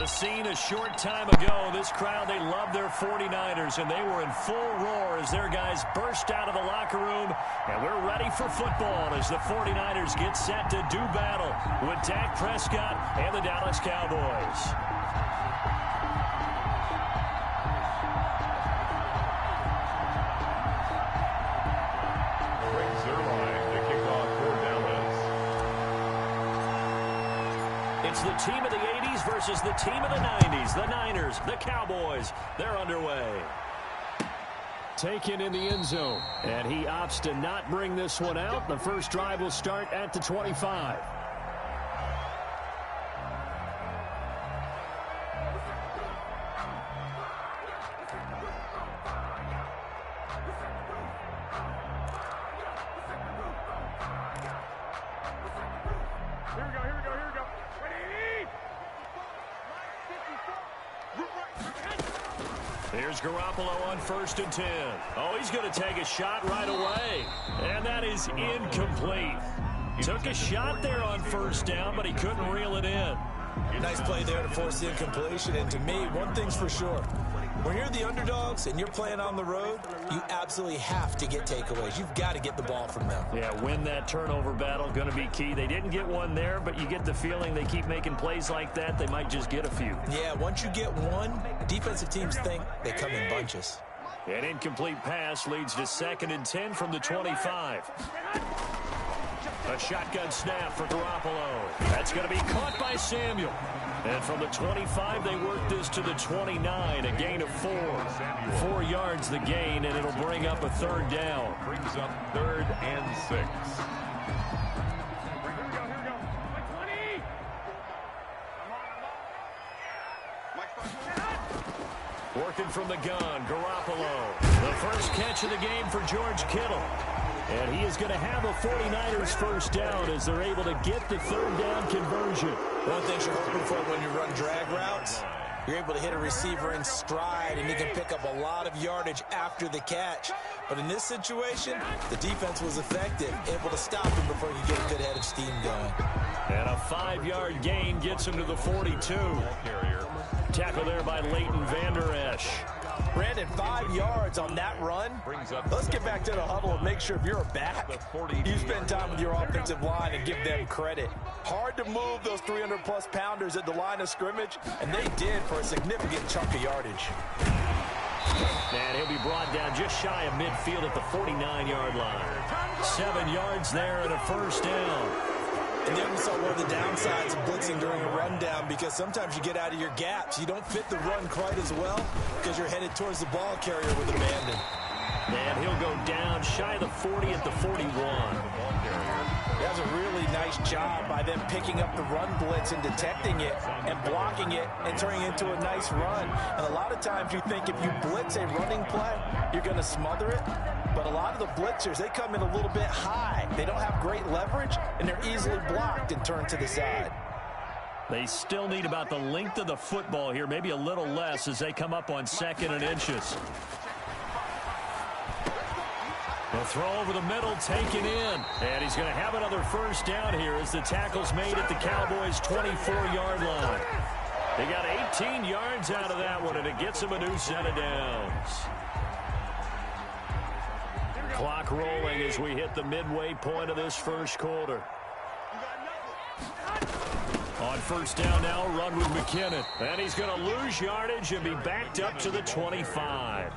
The scene a short time ago, this crowd, they love their 49ers, and they were in full roar as their guys burst out of the locker room. And we're ready for football as the 49ers get set to do battle with Dak Prescott and the Dallas Cowboys. It's the team of the 80s versus the team of the 90s. The Niners, the Cowboys, they're underway. Taken in the end zone, and he opts to not bring this one out. The first drive will start at the 25. Here's Garoppolo on 1st and 10. Oh, he's going to take a shot right away. And that is incomplete. Took a shot there on 1st down, but he couldn't reel it in. Nice play there to force the incompletion. And to me, one thing's for sure. When you're the underdogs and you're playing on the road, you absolutely have to get takeaways. You've got to get the ball from them. Yeah, win that turnover battle, going to be key. They didn't get one there, but you get the feeling they keep making plays like that, they might just get a few. Yeah, once you get one, defensive teams think they come in bunches. An incomplete pass leads to 2nd and 10 from the 25. A shotgun snap for Garoppolo. That's going to be caught by Samuel. And from the 25, they work this to the 29, a gain of 4. 4 yards the gain, and it'll bring up a 3rd down. Brings up 3rd and 6. Working from the gun, Garoppolo. The first catch of the game for George Kittle. And he is going to have a 49ers first down as they're able to get the 3rd down conversion. One thing you're hoping for when you run drag routes, you're able to hit a receiver in stride, and he can pick up a lot of yardage after the catch. But in this situation, the defense was effective, able to stop him before he could get a good head of steam going. And a 5-yard gain gets him to the 42. Tackle there by Leighton Vander Esch. Brandon, 5 yards on that run. Let's get back to the huddle and make sure if you're a back, you spend time with your offensive line and give them credit. Hard to move those 300-plus pounders at the line of scrimmage, and they did for a significant chunk of yardage. And he'll be brought down just shy of midfield at the 49-yard line. 7 yards there and a first down. And you saw one of the downsides of blitzing during a rundown, because sometimes you get out of your gaps. You don't fit the run quite as well because you're headed towards the ball carrier with abandon. And he'll go down shy of the 40 at the 41. That was a really nice job by them picking up the run blitz and detecting it and blocking it and turning it into a nice run. And a lot of times you think if you blitz a running play, you're going to smother it. But a lot of the blitzers, they come in a little bit high. They don't have great leverage, and they're easily blocked and turned to the side. They still need about the length of the football here, maybe a little less as they come up on 2nd and inches. The throw over the middle, taken in. And he's going to have another first down here as the tackle's made at the Cowboys' 24-yard line. They got 18 yards out of that one, and it gets them a new set of downs. Clock rolling as we hit the midway point of this first quarter. On first down now, run with McKinnon. And he's going to lose yardage and be backed up to the 25.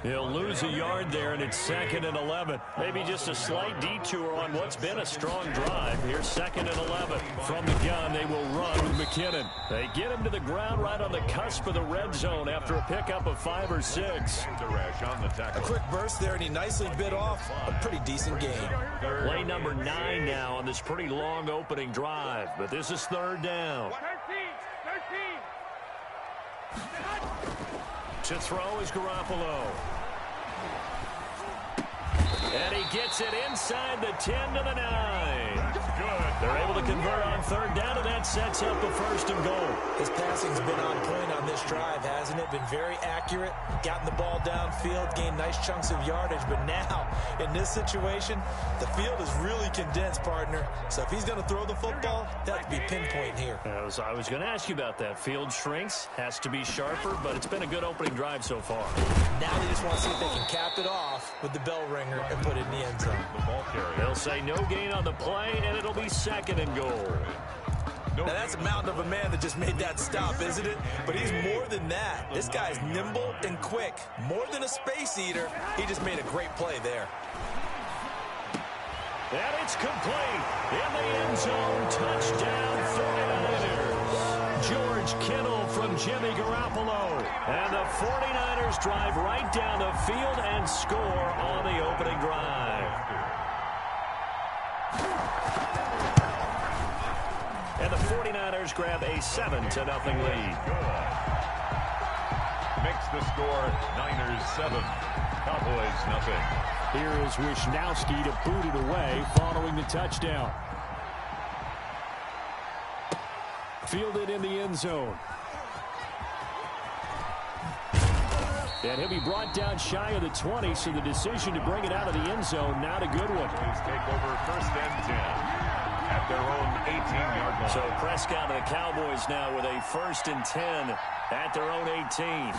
He'll lose a yard there, and it's 2nd and 11. Maybe just a slight detour on what's been a strong drive. Here's 2nd and 11. From the gun, they will run with McKinnon. They get him to the ground right on the cusp of the red zone after a pickup of 5 or 6. A quick burst there, and he nicely bit off a pretty decent gain. Play number 9 now on this pretty long opening drive. But this is 3rd down. 13. To throw is Garoppolo. And he gets it inside the 10 to the 9. Good. They're able to convert on third down, and that sets up a first and goal. His passing's been on point on this drive, hasn't it? Been very accurate, gotten the ball downfield, gained nice chunks of yardage. But now, in this situation, the field is really condensed, partner. So if he's going to throw the football, that could be pinpoint here. I was going to ask you about that. Field shrinks, has to be sharper, but it's been a good opening drive so far. Now they just want to see if they can cap it off with the bell ringer and put it in the end zone. They'll say no gain on the play, and it'll be second and goal. Now that's a mountain of a man that just made that stop, isn't it? But he's more than that. This guy's nimble and quick. More than a space eater. He just made a great play there. And it's complete. In the end zone, touchdown 49ers. George Kittle from Jimmy Garoppolo. And the 49ers drive right down the field and score on the opening drive. And the 49ers grab a 7-0 lead. Makes the score Niners 7, Cowboys nothing. Here is Wisnowski to boot it away following the touchdown. Fielded in the end zone. And he'll be brought down shy of the 20, so the decision to bring it out of the end zone, not a good one. Please take over first and 10 at their own 18-yard line. So Prescott and the Cowboys now with a first and 10 at their own 18.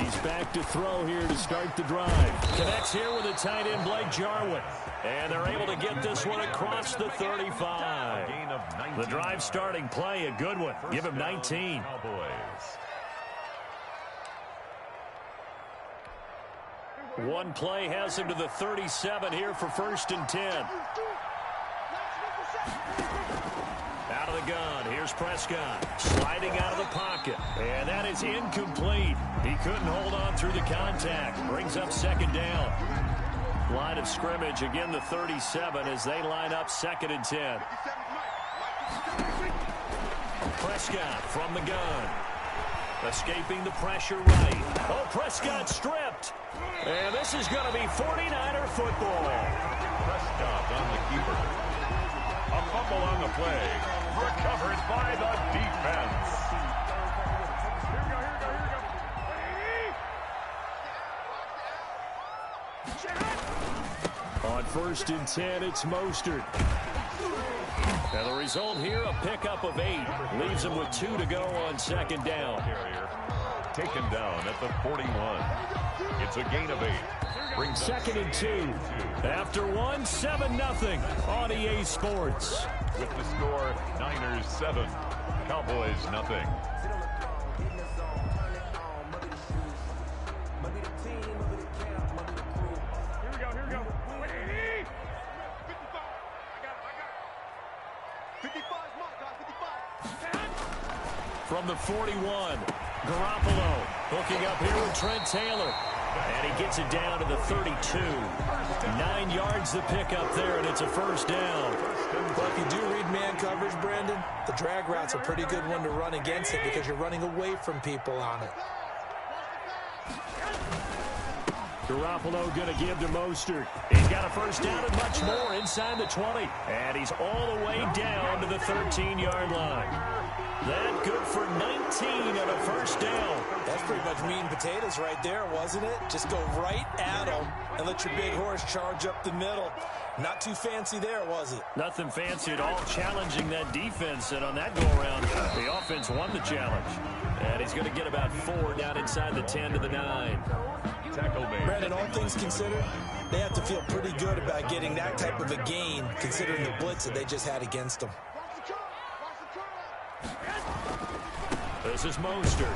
He's back to throw here to start the drive. Connects here with the tight end Blake Jarwin. And they're able to get this one across the 35. The drive starting play, a good one. Give him 19. One play has him to the 37 here for first and 10. Out of the gun, here's Prescott, sliding out of the pocket, and that is incomplete. He couldn't hold on through the contact. Brings up second down. Line of scrimmage, again the 37 as they line up second and 10. Prescott from the gun. Escaping the pressure right. Oh, Prescott stripped. And this is going to be 49er football. Prescott on the keeper. A fumble on the play. Recovered by the defense. On first and 10, it's Mostert. And the result here, a pickup of 8. Leaves him with 2 to go on second down. Taken down at the 41. It's a gain of 8. Brings second and 2. After 1, 7-0 on EA Sports. With the score, Niners 7, Cowboys nothing. From the 41, Garoppolo hooking up here with Trent Taylor. And he gets it down to the 32. 9 yards the pickup there, and it's a first down. Well, if you do read man coverage, Brandon, the drag route's a pretty good one to run against it because you're running away from people on it. Garoppolo going to give to Mostert. He's got a first down and much more inside the 20. And he's all the way down to the 13-yard line. That good for 19 on a first down. That's pretty much meat and potatoes right there, wasn't it? Just go right at him and let your big horse charge up the middle. Not too fancy there, was it? Nothing fancy at all, challenging that defense. And on that go-around, the offense won the challenge. And he's going to get about 4 down inside the 10 to the 9. Brandon, all things considered, they have to feel pretty good about getting that type of a gain, considering the blitz that they just had against them. This is Mostert.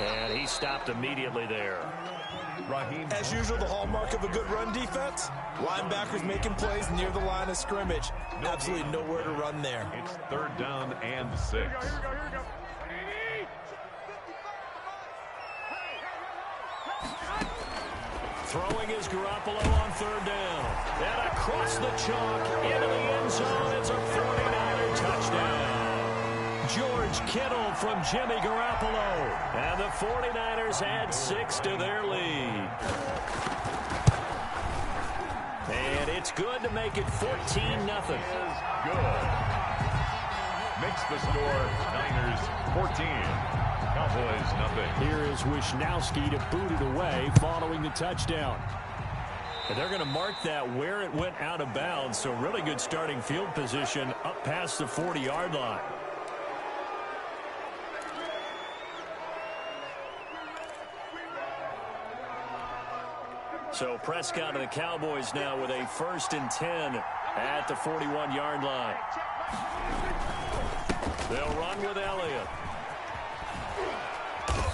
And he stopped immediately there. As usual, the hallmark of a good run defense, linebackers making plays near the line of scrimmage. Absolutely nowhere to run there. It's third down and 6. Throwing is Garoppolo on third down. And across the chalk into the end zone. It's a 49er touchdown. George Kittle from Jimmy Garoppolo. And the 49ers add 6 to their lead. And it's good to make it 14-0. Good. Makes the score Niners 14, Cowboys nothing. Here is Wishnowski to boot it away following the touchdown. And they're going to mark that where it went out of bounds. So really good starting field position up past the 40-yard line. So Prescott and the Cowboys now with a 1st and 10 at the 41-yard line. They'll run with Elliott.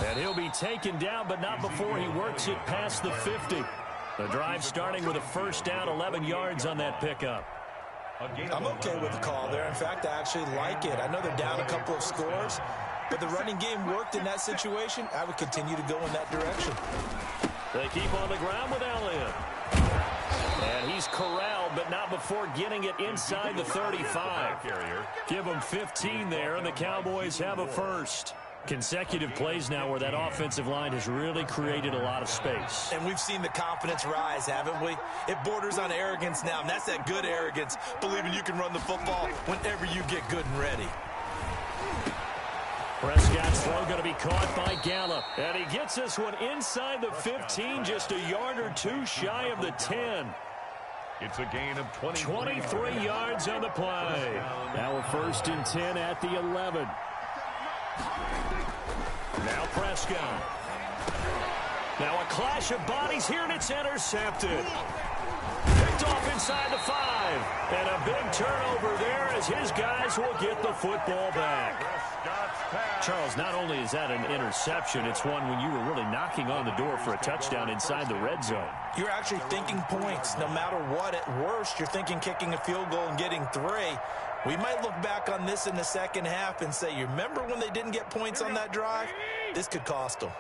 And he'll be taken down, but not before he works it past the 50. The drive starting with a 1st down, 11 yards on that pickup. I'm okay with the call there. In fact, I actually like it. I know they're down a couple of scores, but the running game worked in that situation. I would continue to go in that direction. They keep on the ground with Elliott. And he's corralled, but not before getting it inside the 35. Give them 15 there, and the Cowboys have a 1st. Consecutive plays now where that offensive line has really created a lot of space. And we've seen the confidence rise, haven't we? It borders on arrogance now, and that's that good arrogance, believing you can run the football whenever you get good and ready. Prescott's throw going to be caught by Gallup. And he gets this one inside the 15, just a yard or two shy of the 10. It's a gain of 23 yards on the play. Now a 1st and 10 at the 11. Now Prescott. Now a clash of bodies here, and it's intercepted. Picked off inside the 5. And a big turnover there as his guys will get the football back. Charles, not only is that an interception, it's one when you were really knocking on the door for a touchdown inside the red zone. You're actually thinking points. No matter what, at worst, you're thinking kicking a field goal and getting 3. We might look back on this in the second half and say, you remember when they didn't get points on that drive? This could cost them.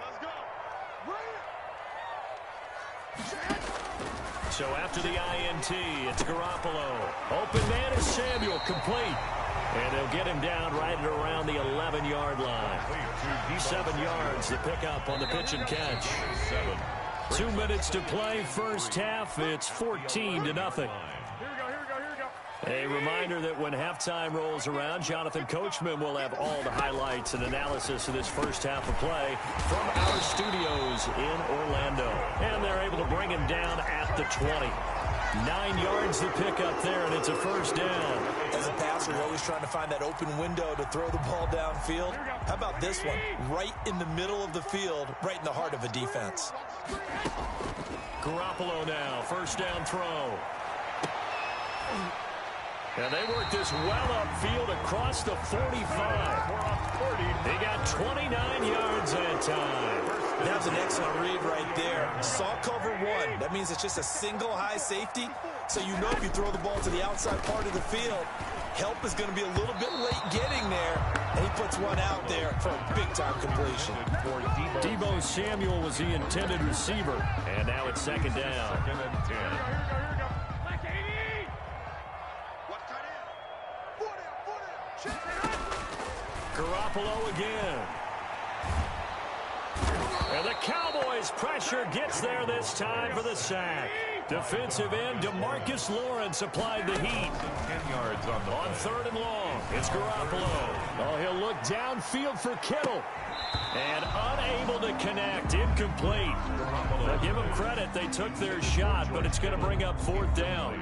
So after the INT, it's Garoppolo. Open man is Samuel, complete. And they'll get him down right at around the 11-yard line. 7 yards to pick up on the pitch and catch. 2 minutes to play, first half. It's 14-0. A reminder that when halftime rolls around, Jonathan Coachman will have all the highlights and analysis of this first half of play from our studios in Orlando. And they're able to bring him down at the 20. 9 yards to pick up there, and it's a 1st down. As a passer, you're always trying to find that open window to throw the ball downfield. How about this one? Right in the middle of the field, right in the heart of a defense. Garoppolo now, 1st down throw. And they work this well upfield across the 45. They got 29 yards that time. That was an excellent read right there. Saw cover 1. That means it's just a single high safety. So you know if you throw the ball to the outside part of the field, help is going to be a little bit late getting there. And he puts one out there for a big-time completion. Deebo Samuel was the intended receiver. And now it's 2nd down. 2nd and 10. Garoppolo again. And the Cowboys pressure gets there this time for the sack. Defensive end DeMarcus Lawrence applied the heat. 10 yards on the 3rd and long. It's Garoppolo. Oh, he'll look downfield for Kittle. And unable to connect. Incomplete. Now give them credit. They took their shot, but it's going to bring up 4th down.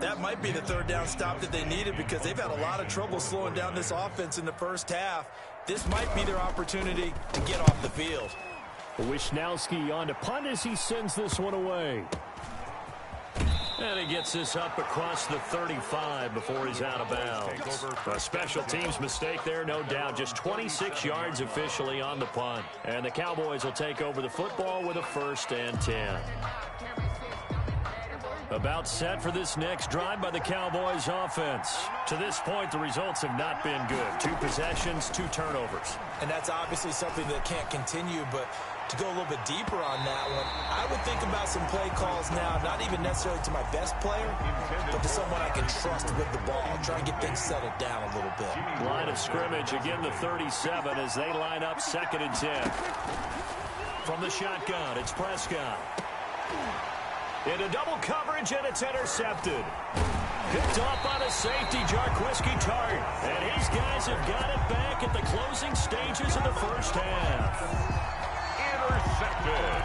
That might be the 3rd down stop that they needed because they've had a lot of trouble slowing down this offense in the first half. This might be their opportunity to get off the field. Wishnowski on to punt as he sends this one away. And he gets this up across the 35 before he's out of bounds. A special teams mistake there, no doubt. Just 26 yards officially on the punt. And the Cowboys will take over the football with a 1st and 10. About set for this next drive by the Cowboys offense. To this point, the results have not been good. 2 possessions, 2 turnovers. And that's obviously something that can't continue, but to go a little bit deeper on that one, I would think about some play calls now, not even necessarily to my best player, but to someone I can trust with the ball. Try and get things settled down a little bit. Line of scrimmage, again the 37 as they line up 2nd and 10. From the shotgun, it's Prescott. In a double coverage. coverage, and it's intercepted. Picked off by the safety, Jarquiski Tart. And his guys have got it back at the closing stages of the first half. Intercepted.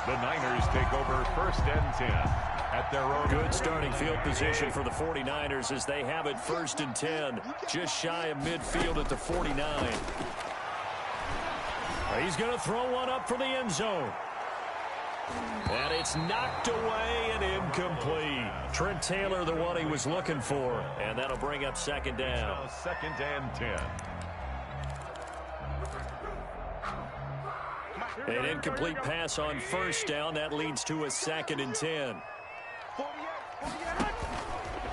The Niners take over 1st and 10 at their own. Good starting field position for the 49ers as they have it 1st and 10, just shy of midfield at the 49. He's going to throw one up for the end zone. And it's knocked away and incomplete. Trent Taylor, the one he was looking for. And that'll bring up 2nd down. 2nd and 10. An incomplete pass on 1st down. That leads to a 2nd and 10.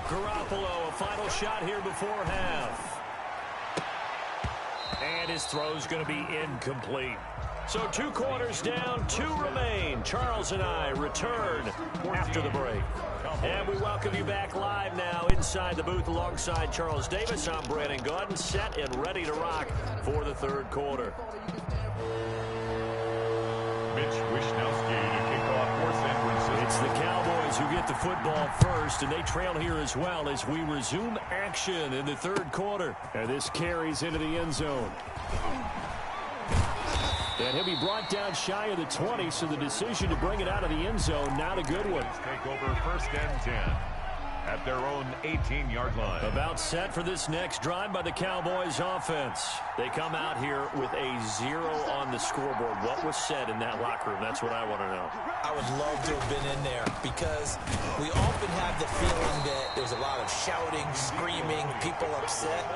Garoppolo, a final shot here before half. And his throw's going to be incomplete. So 2 quarters down, 2 remain. Charles and I return after the break. And we welcome you back live now inside the booth alongside Charles Davis. I'm Brandon Gaudin, set and ready to rock for the 3rd quarter. Mitch Wishnowsky to kick off for San Francisco. It's the Cowboys who get the football first, and they trail here as well as we resume action in the 3rd quarter. And this carries into the end zone. And he'll be brought down shy of the 20, so the decision to bring it out of the end zone, not a good one. Take over 1st and 10 at their own 18-yard line. About set for this next drive by the Cowboys offense. They come out here with a 0 on the scoreboard. What was said in that locker room? That's what I want to know. I would love to have been in there because we often have the feeling that there's a lot of shouting, screaming, people upset.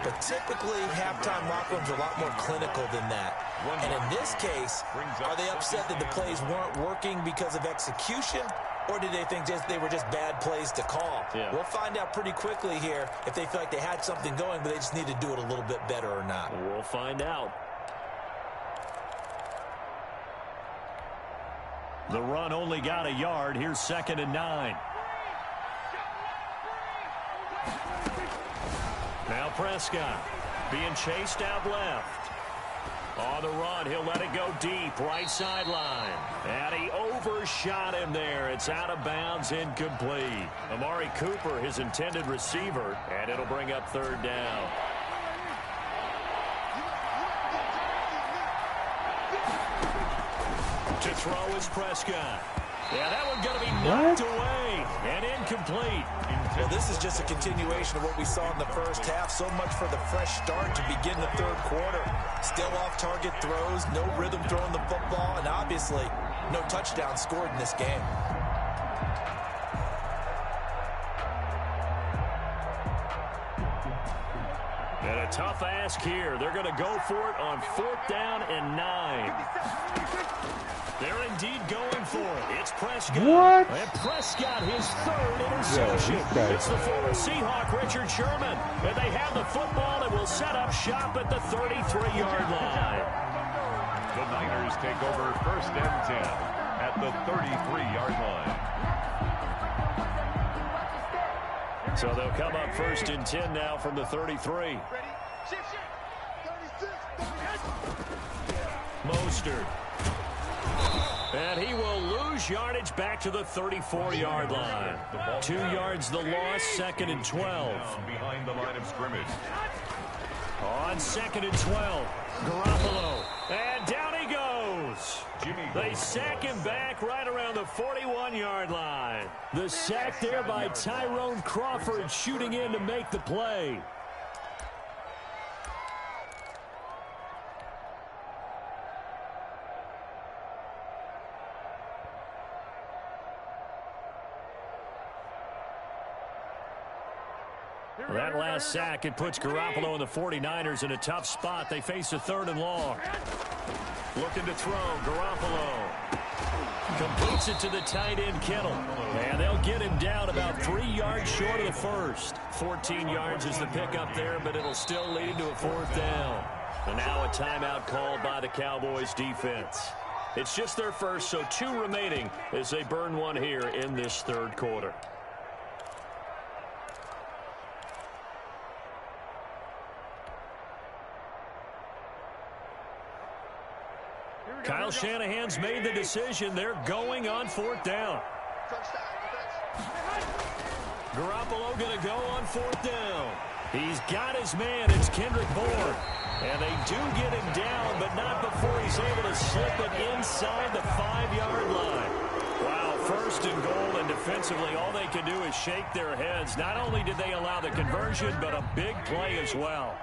But typically, halftime locker rooms are a lot more clinical than that. And in this case, are they upset that the plays weren't working because of execution? Or did they think they were just bad plays to call? Yeah. We'll find out pretty quickly here if they feel like they had something going, but they just need to do it a little bit better or not. We'll find out. The run only got a yard. Here's 2nd and 9. Now Prescott being chased out left. On the run, he'll let it go deep, right sideline. And he overshot him there. It's out of bounds, incomplete. Amari Cooper, his intended receiver, and it'll bring up 3rd down. To throw is Prescott. Yeah, that one's going to be knocked away and incomplete. Well, this is just a continuation of what we saw in the first half. So much for the fresh start to begin the 3rd quarter. Still off-target throws, no rhythm throwing the football, and obviously no touchdown scored in this game. And a tough ask here. They're going to go for it on 4th down and 9. They're indeed going for it. It's Prescott. What? And Prescott, his 3rd interception. It's the former Seahawk, Richard Sherman. And they have the football and will set up shop at the 33-yard line. The Niners take over 1st and 10 at the 33-yard line. So they'll come up 1st and 10 now from the 33. Mostert. And he will lose yardage back to the 34-yard line. 2 yards the loss, 2nd and 12. Behind the line of scrimmage. On 2nd and 12, Garoppolo. And down he goes. They sack him back right around the 41-yard line. The sack there by Tyrone Crawford shooting in to make the play. That last sack, it puts Garoppolo and the 49ers in a tough spot. They face a 3rd and long. Looking to throw, Garoppolo. Completes it to the tight end, Kittle. And they'll get him down about 3 yards short of the first. 14 yards is the pickup there, but it'll still lead to a 4th down. And now a timeout called by the Cowboys defense. It's just their first, so 2 remaining as they burn one here in this 3rd quarter. Kyle Shanahan's made the decision. They're going on 4th down. Garoppolo going to go on 4th down. He's got his man. It's Kendrick Bourne. And they do get him down, but not before he's able to slip it inside the 5-yard line. Wow, 1st and goal, and defensively, all they can do is shake their heads. Not only did they allow the conversion, but a big play as well.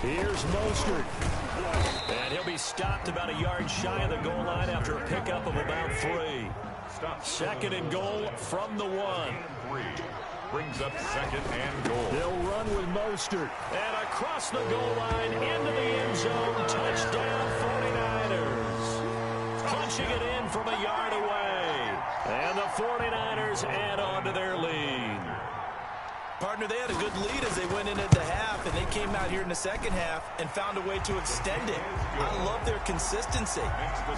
Here's Mostert. And he'll be stopped about a yard shy of the goal line after a pickup of about 3. 2nd and goal from the 1. 3. Brings up 2nd and goal. They'll run with Mostert. And across the goal line into the end zone. Touchdown 49ers. Punching it in from a yard away. And the 49ers add on to their lead. Partner, they had a good lead as they went into the half, and they came out here in the 2nd half and found a way to extend it. I love their consistency.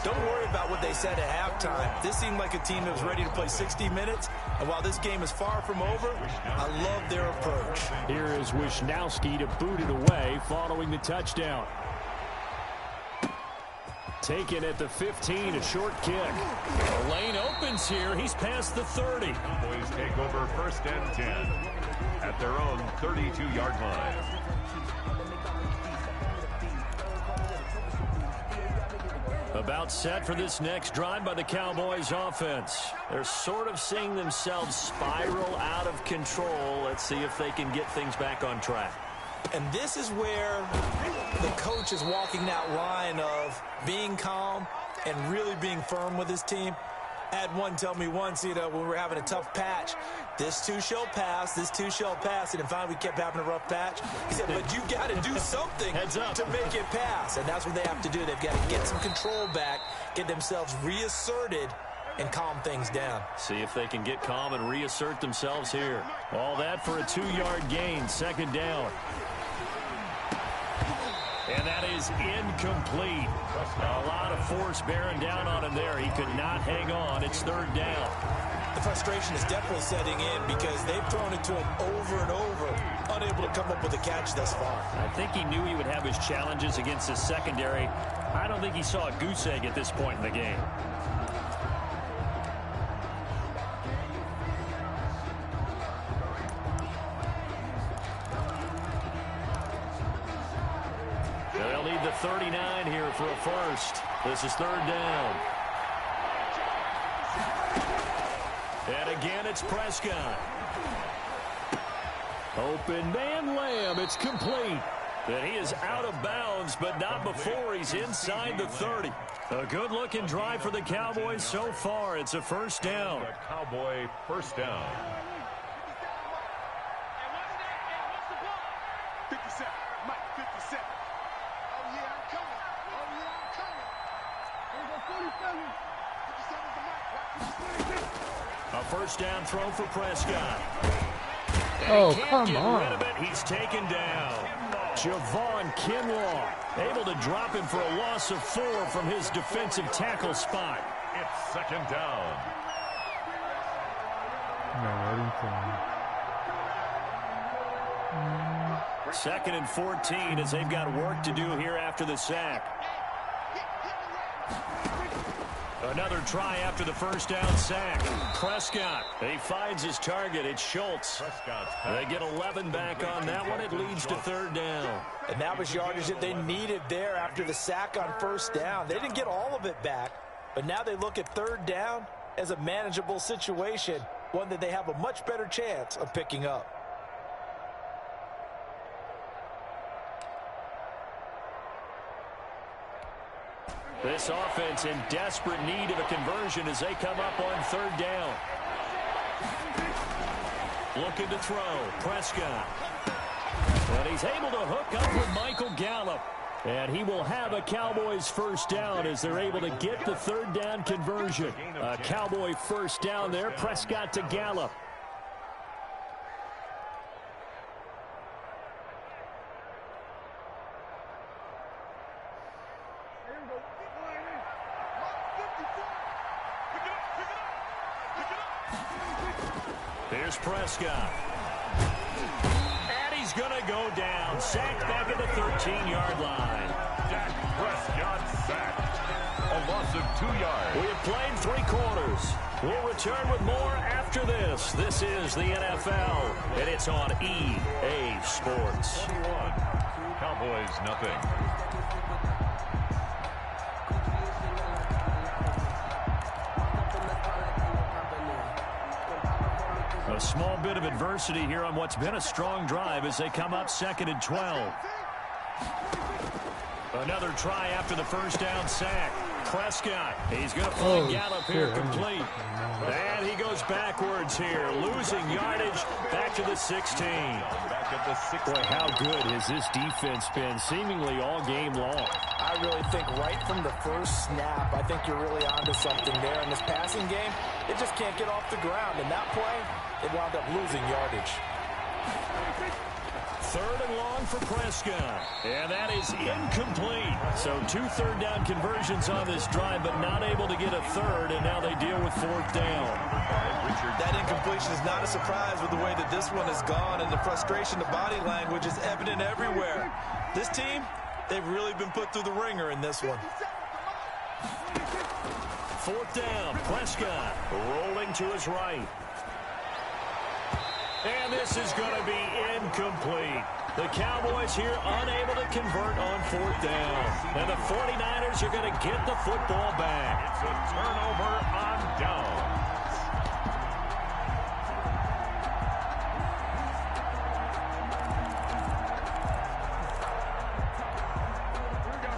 Don't worry about what they said at halftime. This seemed like a team that was ready to play 60 minutes, and while this game is far from over, I love their approach. Here is Wisnowski to boot it away following the touchdown. Taken at the 15, a short kick. The lane opens here. He's past the 30. Cowboys take over 1st and 10 at their own 32-yard line. About set for this next drive by the Cowboys offense. They're sort of seeing themselves spiral out of control. Let's see if they can get things back on track. And this is where the coach is walking that line of being calm and really being firm with his team. I had one tell me once, when we were having a tough patch, this too shall pass, this too shall pass. And then finally we kept having a rough patch. He said, but you got to do something to make it pass. And that's what they have to do. They've got to get some control back, get themselves reasserted, and calm things down. See if they can get calm and reassert themselves here. All that for a 2-yard gain, 2nd down. And that is incomplete. A lot of force bearing down on him there. He could not hang on. It's 3rd down. The frustration is definitely setting in because they've thrown it to him over and over, unable to come up with a catch thus far. I think he knew he would have his challenges against his secondary. I don't think he saw a goose egg at this point in the game. They'll need the 39 here for a 1st. This is 3rd down. And again, it's Prescott. Open man, Lamb. It's complete. And he is out of bounds, but not before he's inside the 30. A good-looking drive for the Cowboys so far. It's a 1st down. The Cowboy 1st down. 57, Mike, 57. Oh, yeah, I'm coming. Oh, yeah, I'm coming. Here we go, 47. 57's the mic. A 1st down throw for Prescott. Oh, come on. Rid of it. He's taken down. Javon Kinlaw able to drop him for a loss of 4 from his defensive tackle spot. It's 2nd down. No, I didn't say 2nd and 14 as they've got work to do here after the sack. Another try after the 1st down sack. Prescott, he finds his target. It's Schultz. They get 11 back on that one. It leads to 3rd down. And that was yardage that they needed there after the sack on 1st down. They didn't get all of it back, but now they look at 3rd down as a manageable situation, one that they have a much better chance of picking up. This offense in desperate need of a conversion as they come up on 3rd down. Looking to throw. Prescott. And he's able to hook up with Michael Gallup. And he will have a Cowboys 1st down as they're able to get the 3rd down conversion. A Cowboy 1st down there. Prescott to Gallup. Here's Prescott. And he's going to go down. Sacked back at the 13-yard line. Dak Prescott sacked. A loss of 2 yards. We have played 3 quarters. We'll return with more after this. This is the NFL, and it's on EA Sports. 21. Cowboys, nothing. A small bit of adversity here on what's been a strong drive as they come up 2nd and 12. Another try after the first down sack. Prescott, he's going to find Gallup here complete. And he goes backwards here, losing yardage back to the 16. Back at the 16. Boy, how good has this defense been seemingly all game long? I really think right from the first snap, I think you're really onto something there. In this passing game, it just can't get off the ground. And that play, it wound up losing yardage. 3rd and long for Prescott. And that is incomplete. So 2 third-down conversions on this drive, but not able to get a third, and now they deal with 4th down. That incompletion is not a surprise with the way that this one has gone, and the frustration, the body language is evident everywhere. This team, they've really been put through the ringer in this one. 4th down, Prescott rolling to his right. And this is going to be incomplete. The Cowboys here unable to convert on 4th down. And the 49ers are going to get the football back. It's a turnover on downs.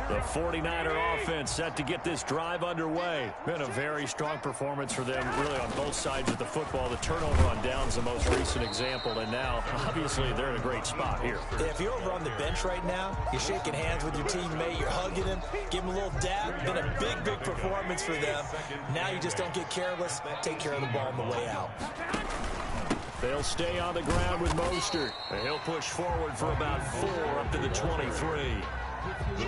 The 49er offense set to get this drive underway. Been a very strong performance for them, really on both sides of the football. The turnover on downs the most recent example, and now, obviously, they're in a great spot here. If you're over on the bench right now, you're shaking hands with your teammate, you're hugging him, give him a little dab. Been a big, big performance for them. Now you just don't get careless. Take care of the ball on the way out. They'll stay on the ground with Mostert. And he'll push forward for about 4 up to the 23.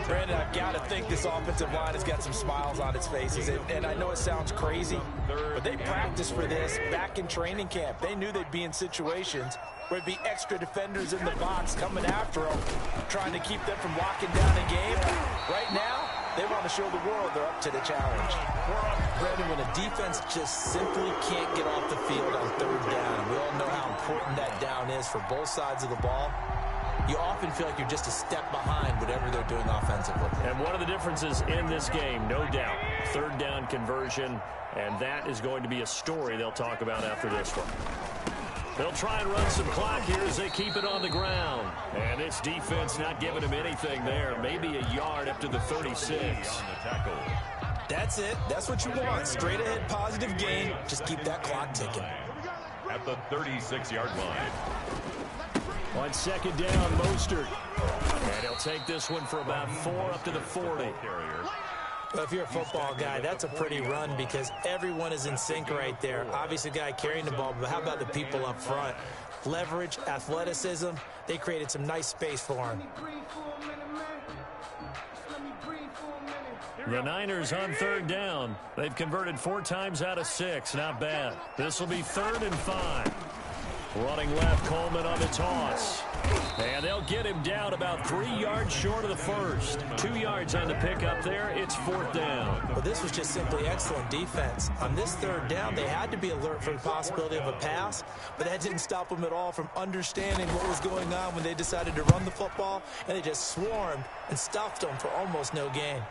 Brandon, I've got to think this offensive line has got some smiles on its faces. And I know it sounds crazy, but they practiced for this back in training camp. They knew they'd be in situations where there'd be extra defenders in the box coming after them, trying to keep them from locking down a game. Right now, they want to show the world they're up to the challenge. Brandon, when a defense just simply can't get off the field on 3rd down, and we all know how important that down is for both sides of the ball, you often feel like you're just a step behind whatever they're doing offensively. And one of the differences in this game, no doubt, 3rd down conversion, and that is going to be a story they'll talk about after this one. They'll try and run some clock here as they keep it on the ground. And this defense not giving them anything there, maybe a yard up to the 36. That's it. That's what you want. Straight ahead positive gain. Just keep that clock ticking. At the 36-yard line. On 2nd down, Mostert. And he'll take this one for about 4 up to the 40. Well, if you're a football guy, that's a pretty run because everyone is in sync right there. Obviously, the guy carrying the ball, but how about the people up front? Leverage, athleticism, they created some nice space for him. The Niners on 3rd down. They've converted 4 times out of 6. Not bad. This will be 3rd and 5. Running left, Coleman on the toss. And they'll get him down about 3 yards short of the first. 2 yards on the pickup there. It's 4th down. Well, this was just simply excellent defense. On this 3rd down, they had to be alert for the possibility of a pass, but that didn't stop them at all from understanding what was going on when they decided to run the football, and they just swarmed and stuffed them for almost no gain.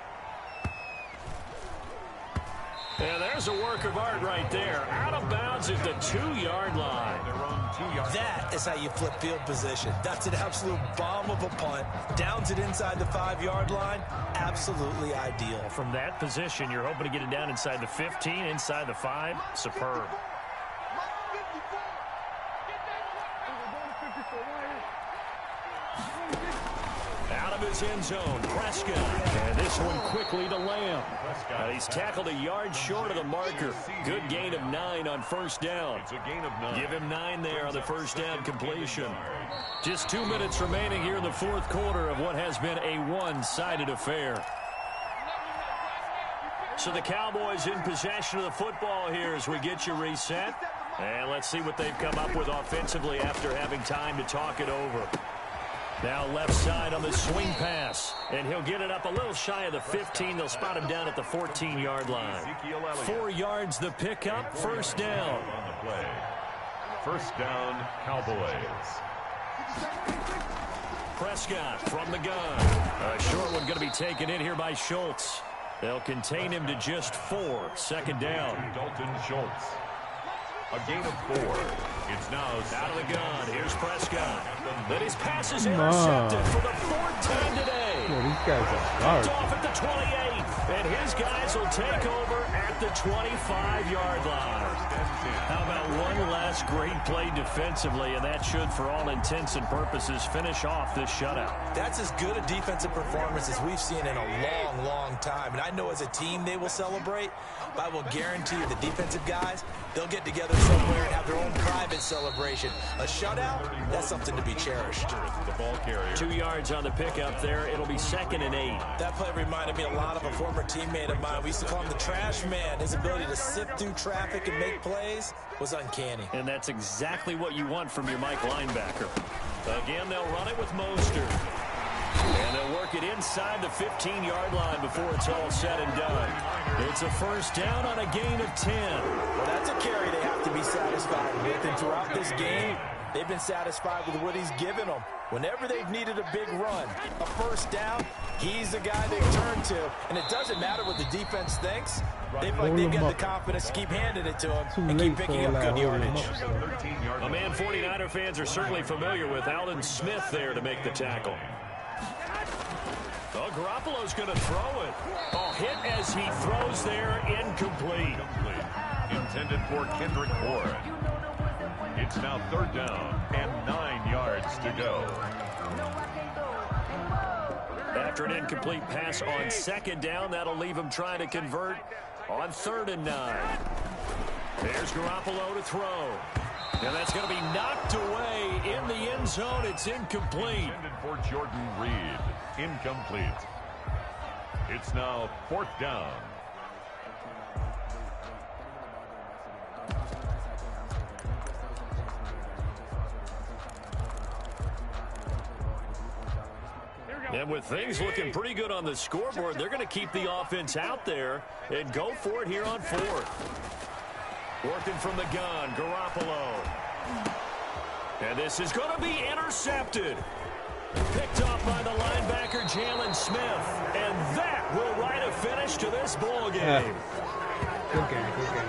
And there's a work of art right there. Out of bounds at the 2-yard line. That is how you flip field position. That's an absolute bomb of a punt. Downs it inside the 5-yard line. Absolutely ideal. From that position, you're hoping to get it down inside the 15, inside the 5. Superb. Out of his end zone, Prescott. And this one quickly to Lamb. And he's tackled a yard short of the marker. Good gain of 9 on 1st down. It's a gain of 9. Give him 9 there on the 1st down completion. Just 2 minutes remaining here in the 4th quarter of what has been a one-sided affair. So the Cowboys in possession of the football here as we get you reset. And let's see what they've come up with offensively after having time to talk it over. Now left side on the swing pass. And he'll get it up a little shy of the 15. They'll spot him down at the 14-yard line. 4 yards the pickup, first down. On the play. First down, Cowboys. Prescott from the gun. A short one going to be taken in here by Schultz. They'll contain him to just 4. Second down. Dalton Schultz. A gain of 4. It's now out of the gun. Here's Prescott. Then his pass is intercepted for the 4th time today. Yeah, these guys are hard. Picked off at the 28. And his guys will take over at the 25-yard line. How about one last great play defensively, and that should, for all intents and purposes, finish off this shutout. That's as good a defensive performance as we've seen in a long, long time. And I know as a team they will celebrate, but I will guarantee you the defensive guys, they'll get together somewhere and have their own private celebration. A shutout, that's something to be cherished. the ball carrier. 2 yards on the pickup there. It'll be 2nd and 8. That play reminded me a lot of a former teammate of mine. We used to call him the trash man. His ability to sift through traffic and make plays was uncanny. And that's exactly what you want from your Mike linebacker. Again, they'll run it with Mostert. And they'll work it inside the 15-yard line before it's all said and done. It's a first down on a gain of 10. Well, that's a carry they have to be satisfied with. And throughout this game, they've been satisfied with what he's given them. Whenever they've needed a big run, a first down, he's the guy they turn to. And it doesn't matter what the defense thinks. They feel like they've got the confidence to keep handing it to him and keep picking up good yardage. A man 49er fans are certainly familiar with. Alden Smith there to make the tackle. Oh, Garoppolo's going to throw it. Oh, hit as he throws there, incomplete. Intended for Kendrick Bourne. It's now 3rd down and 9 yards to go. After an incomplete pass on 2nd down, that'll leave him trying to convert on 3rd and 9. There's Garoppolo to throw. And that's going to be knocked away in the end zone. It's incomplete. Intended for Jordan Reed. Incomplete. It's now 4th down. And with things looking pretty good on the scoreboard, they're going to keep the offense out there and go for it here on 4th. Working from the gun, Garoppolo. And this is going to be intercepted. Picked off by the linebacker, Jalen Smith. And that will write a finish to this ball game. Yeah. Good game, good game.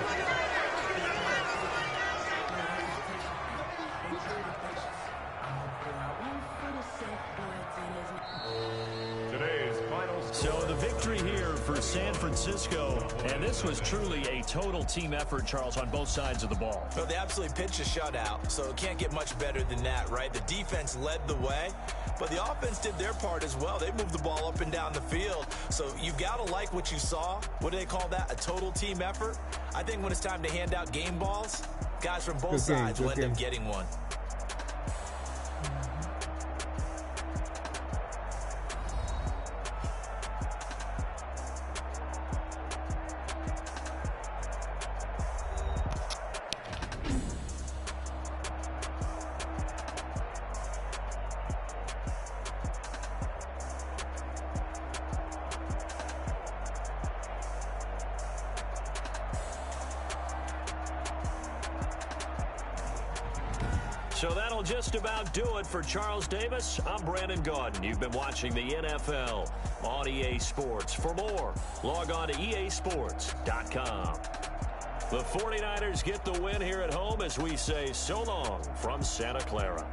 So the victory here for San Francisco, and this was truly a total team effort, Charles, on both sides of the ball. Well, they absolutely pitched a shutout, so it can't get much better than that, right? The defense led the way, but the offense did their part as well. They moved the ball up and down the field, so you've got to like what you saw. What do they call that? A total team effort? I think when it's time to hand out game balls, guys from both sides will end up getting one. So that'll just about do it for Charles Davis. I'm Brandon Gaudin. You've been watching the NFL on EA Sports. For more, log on to easports.com. The 49ers get the win here at home as we say so long from Santa Clara.